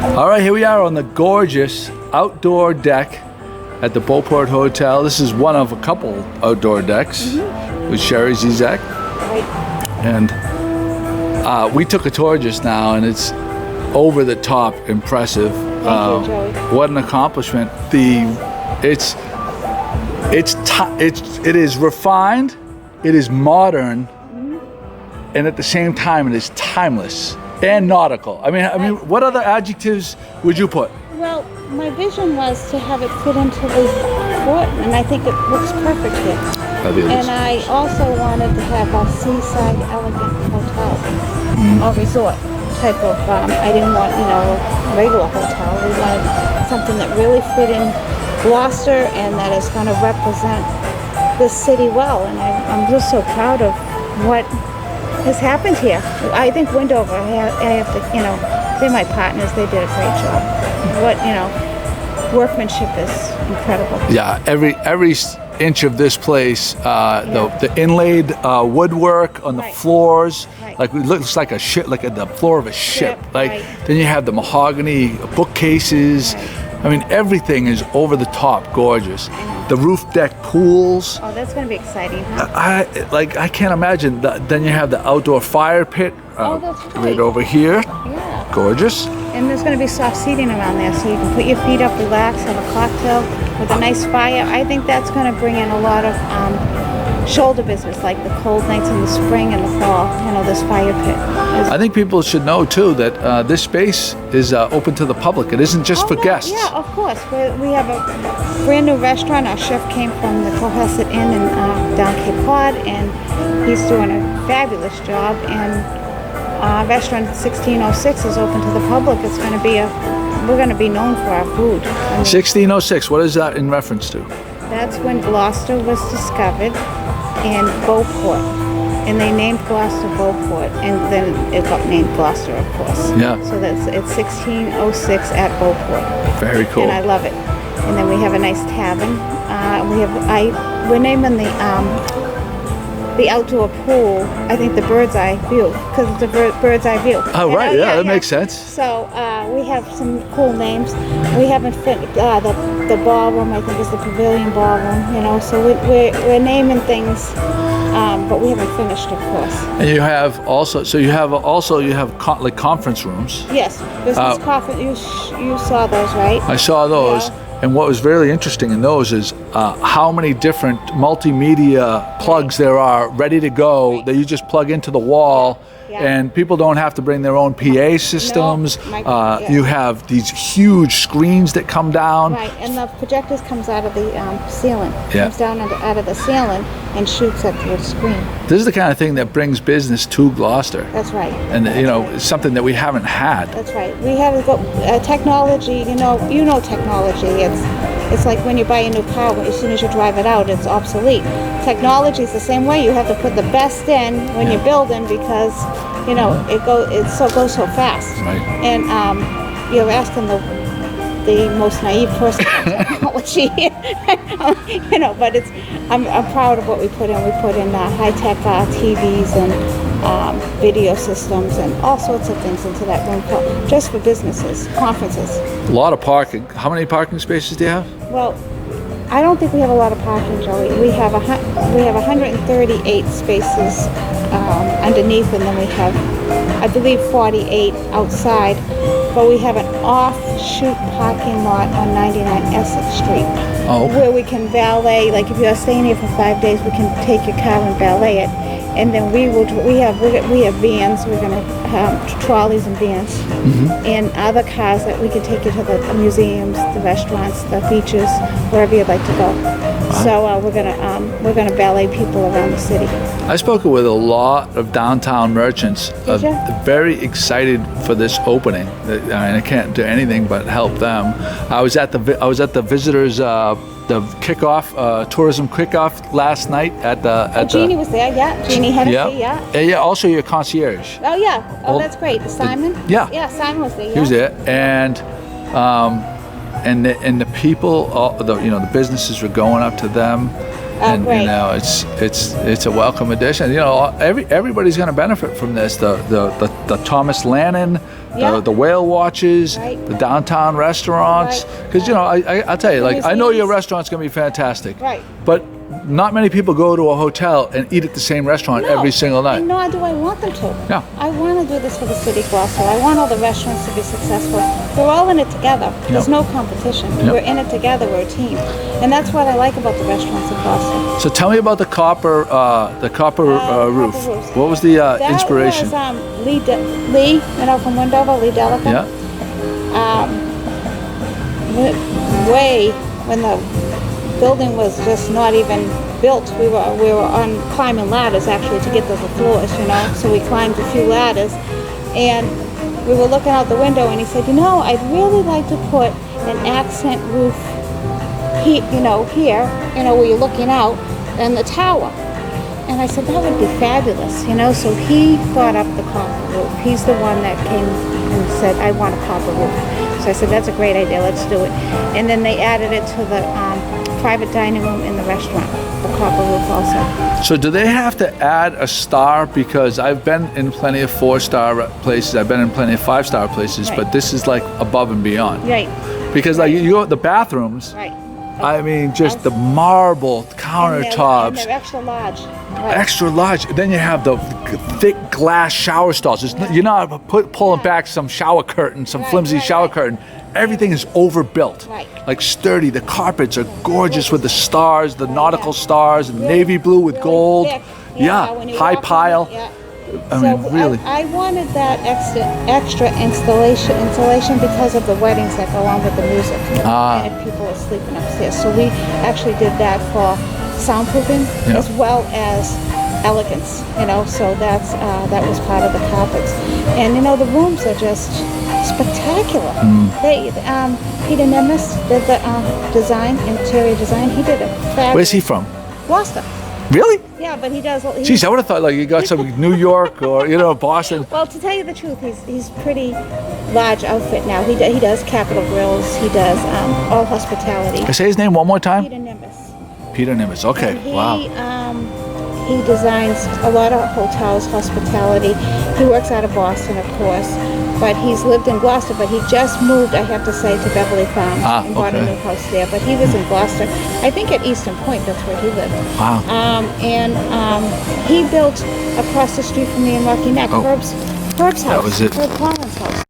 All right, here we are on the gorgeous outdoor deck at the Beauport Hotel. This is one of a couple outdoor decks with Sheree Zizik. And we took a tour just now, and it's over the top impressive. Thank you, Joey. What an accomplishment! It is refined, it is modern, and at the same time, it is timeless and nautical. I mean, what other adjectives would you put? Well, my vision was to have it fit into the fort, and I think it looks perfect here. And I also wanted to have a seaside elegant hotel or resort type of, I didn't want, a regular hotel. We wanted something that really fit in Gloucester and that is going to represent this city well. And I'm just so proud of what has happened here. I think Windover, I have to, they're my partners. They did a great job. Workmanship is incredible. Yeah, every inch of this place, the inlaid woodwork on the floors, like it looks like a ship, like the floor of a ship. Then you have the mahogany bookcases. I mean, everything is over the top gorgeous. The roof deck pools. Oh, that's going to be exciting, huh? I can't imagine. Then you have the outdoor fire pit right over here. Yeah. Gorgeous. And there's going to be soft seating around there, so you can put your feet up, relax, have a cocktail with a nice fire. I think that's going to bring in a lot of shoulder business, like the cold nights in the spring and the fall. This fire pit. I think people should know too that this space is open to the public. It isn't just for guests. Yeah, of course. We have a brand new restaurant. Our chef came from the Cohasset Inn in down Cape Cod, and he's doing a fabulous job. And restaurant 1606 is open to the public. It's going to be we're going to be known for our food. 1606. What is that in reference to? That's when Gloucester was discovered in Beauport, and they named Gloucester Beauport, and then it got named Gloucester, of course. Yeah. So it's 1606 at Beauport. Very cool. And I love it. And then we have a nice tavern. We're naming the outdoor pool, I think, the bird's eye view, because it's a bird's eye view. Oh, right, that makes sense. So we have some cool names. We haven't fit the ballroom, I think, is the pavilion ballroom, so we're naming things, but we haven't finished, of course. And you have like conference rooms. Yes, business conference, you saw those, right? I saw those. Yeah. And what was really interesting in those is how many different multimedia plugs there are ready to go that you just plug into the wall, and people don't have to bring their own PA systems. You have these huge screens that come down. Right, and the projectors comes out of the ceiling. Comes down out of the ceiling and shoots at the screen. This is the kind of thing that brings business to Gloucester. That's right. And it's something that we haven't had. That's right. We have technology. You know technology. It's like when you buy a new car. As soon as you drive it out, it's obsolete. Technology is the same way. You have to put the best in when you're building, because it goes so fast. Right. And you're asking the most naive person about technology. But I'm proud of what we put in. We put in high-tech TVs and video systems and all sorts of things into that room, just for businesses, conferences. A lot of parking. How many parking spaces do you have? Well, I don't think we have a lot of parking, Joey. We have 138 spaces underneath, and then we have, I believe, 48 outside. But we have an offshoot parking lot on 99 Essex Street, where we can valet. Like if you're staying here for 5 days, we can take your car and valet it. And then we have vans. We're going to have trolleys and vans, and other cars that we can take you to the museums, the restaurants, the beaches, wherever you'd like to go. Wow. So we're gonna valet people around the city. I spoke with a lot of downtown merchants, very excited for this opening. I can't do anything but help them. I was at the visitors. The kickoff, tourism kickoff last night at Jeannie was there, Jeannie Hennessy, Yeah, also your concierge. Oh, yeah. Oh, that's great. Simon? Yeah, Simon was there, He was there. And the people, the businesses were going up to them And great. you know, it's a welcome addition. You know, everybody's going to benefit from this. The Thomas Lannon, Yeah. the whale watches, Right. the downtown restaurants. Right. Because you know, I'll tell you, like I know your museums. restaurant's going to be fantastic. Right. But not many people go to a hotel and eat at the same restaurant No, every single night. And nor do I want them to. Yeah. I want to do this for the city of Gloucester. I want all the restaurants to be successful. We're all in it together. There's no competition. Yep. We're in it together. We're a team. And that's what I like about the restaurants in Gloucester. So tell me about the copper roof. roofs. What was the That inspiration? was Lee, you know, from Wendover, Lee Delican. Yeah. Way when the building was just not even built, we were on climbing ladders actually to get to the floors, you know. So we climbed a few ladders, and we were looking out the window, and he said, you know, I'd really like to put an accent roof, here, where you're looking out, and the tower. And I said, that would be fabulous, you know. So he brought up the copper roof. He's the one that came and said, I want a copper roof. So I said, that's a great idea, let's do it. And then they added it to the private dining room in the restaurant, the copper roof also. So do they have to add a star? Because I've been in plenty of 4-star places, I've been in plenty of 5-star places, Right. but this is like above and beyond. Right, Because like you go the bathrooms, right. I mean, just the marble countertops. And they're extra large. Right. Extra large. Then you have the thick glass shower stalls. You're not pulling back some shower curtain, some Right, flimsy right, shower right. curtain. Everything is overbuilt. Right. Like sturdy. The carpets are gorgeous with the stars, the nautical yeah. stars, and navy blue with Really gold. thick. Yeah, when you high walk in, pile. yeah. I So mean, really. I wanted that extra insulation because of the weddings that go on with the music. Ah. And if people are sleeping upstairs. So we actually did that for soundproofing Yeah. as well as elegance, you know, so that was part of the carpets. And you know, the rooms are just spectacular. They Peter Nemes did the interior design. He did a fabulous. Where's he from? Gloucester. Really? Yeah, but he does. Jeez, I would have thought like you got some New York or Boston. Well, to tell you the truth, he's pretty large outfit now. He does Capitol Grills. He does all hospitality. Can I say his name one more time? Peter Nimbus. Peter Nimbus. Okay. He, Wow. He designs a lot of hotels, hospitality. He works out of Boston, of course, but he's lived in Gloucester. But he just moved, I have to say, to Beverly Farms and bought a okay. new house there. But he was in Gloucester. I think at Eastern Point, that's where he lived. Wow. He built across the street from me in Rocky Neck, Oh. Herb's house. That was it. Herb Collins' house.